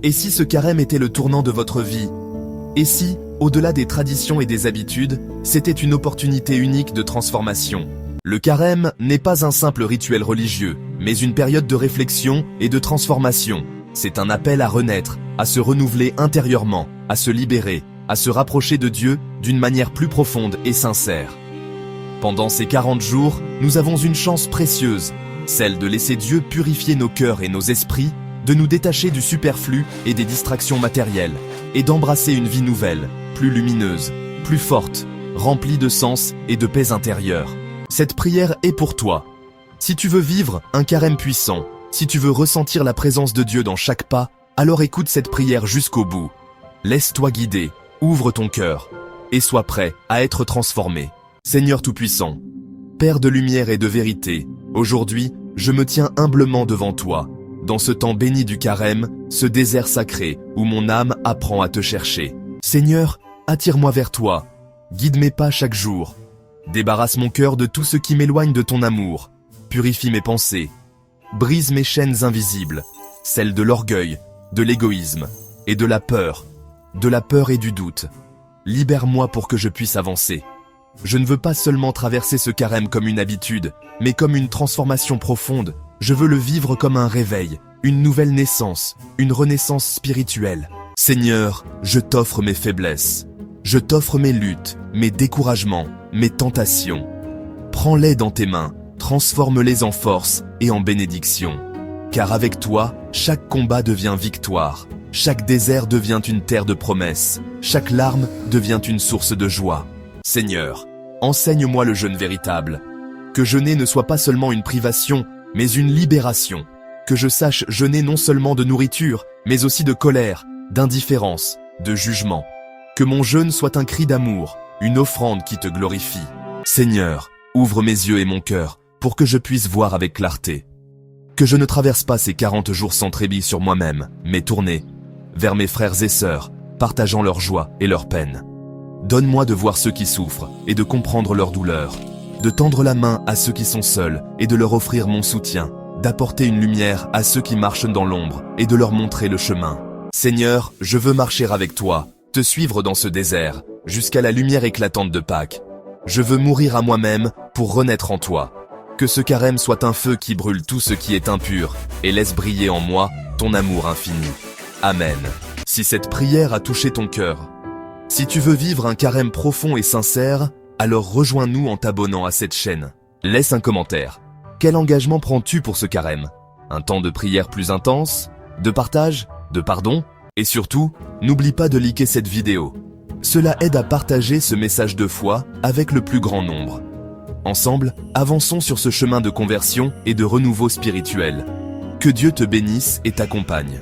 Et si ce carême était le tournant de votre vie? Et si, au-delà des traditions et des habitudes, c'était une opportunité unique de transformation? Le carême n'est pas un simple rituel religieux, mais une période de réflexion et de transformation. C'est un appel à renaître, à se renouveler intérieurement, à se libérer, à se rapprocher de Dieu d'une manière plus profonde et sincère. Pendant ces 40 jours, nous avons une chance précieuse, celle de laisser Dieu purifier nos cœurs et nos esprits, de nous détacher du superflu et des distractions matérielles, et d'embrasser une vie nouvelle, plus lumineuse, plus forte, remplie de sens et de paix intérieure. Cette prière est pour toi. Si tu veux vivre un carême puissant, si tu veux ressentir la présence de Dieu dans chaque pas, alors écoute cette prière jusqu'au bout. Laisse-toi guider, ouvre ton cœur, et sois prêt à être transformé. Seigneur Tout-Puissant, Père de lumière et de vérité, aujourd'hui, je me tiens humblement devant toi, dans ce temps béni du carême, ce désert sacré où mon âme apprend à te chercher. Seigneur, attire-moi vers toi, guide mes pas chaque jour, débarrasse mon cœur de tout ce qui m'éloigne de ton amour, purifie mes pensées, brise mes chaînes invisibles, celles de l'orgueil, de l'égoïsme et de la peur et du doute. Libère-moi pour que je puisse avancer. Je ne veux pas seulement traverser ce carême comme une habitude, mais comme une transformation profonde. Je veux le vivre comme un réveil, une nouvelle naissance, une renaissance spirituelle. Seigneur, je t'offre mes faiblesses. Je t'offre mes luttes, mes découragements, mes tentations. Prends-les dans tes mains, transforme-les en force et en bénédiction. Car avec toi, chaque combat devient victoire. Chaque désert devient une terre de promesses. Chaque larme devient une source de joie. Seigneur, enseigne-moi le jeûne véritable. Que jeûner ne soit pas seulement une privation, mais une libération. Que je sache jeûner non seulement de nourriture, mais aussi de colère, d'indifférence, de jugement. Que mon jeûne soit un cri d'amour, une offrande qui te glorifie. Seigneur, ouvre mes yeux et mon cœur, pour que je puisse voir avec clarté. Que je ne traverse pas ces 40 jours sans trébille sur moi-même, mais tourner vers mes frères et sœurs, partageant leur joie et leur peine. Donne-moi de voir ceux qui souffrent et de comprendre leur douleur, de tendre la main à ceux qui sont seuls et de leur offrir mon soutien, d'apporter une lumière à ceux qui marchent dans l'ombre et de leur montrer le chemin. Seigneur, je veux marcher avec toi, te suivre dans ce désert, jusqu'à la lumière éclatante de Pâques. Je veux mourir à moi-même pour renaître en toi. Que ce carême soit un feu qui brûle tout ce qui est impur et laisse briller en moi ton amour infini. Amen. Si cette prière a touché ton cœur, si tu veux vivre un carême profond et sincère, alors rejoins-nous en t'abonnant à cette chaîne. Laisse un commentaire. Quel engagement prends-tu pour ce carême? Un temps de prière plus intense? De partage? De pardon? Et surtout, n'oublie pas de liker cette vidéo. Cela aide à partager ce message de foi avec le plus grand nombre. Ensemble, avançons sur ce chemin de conversion et de renouveau spirituel. Que Dieu te bénisse et t'accompagne.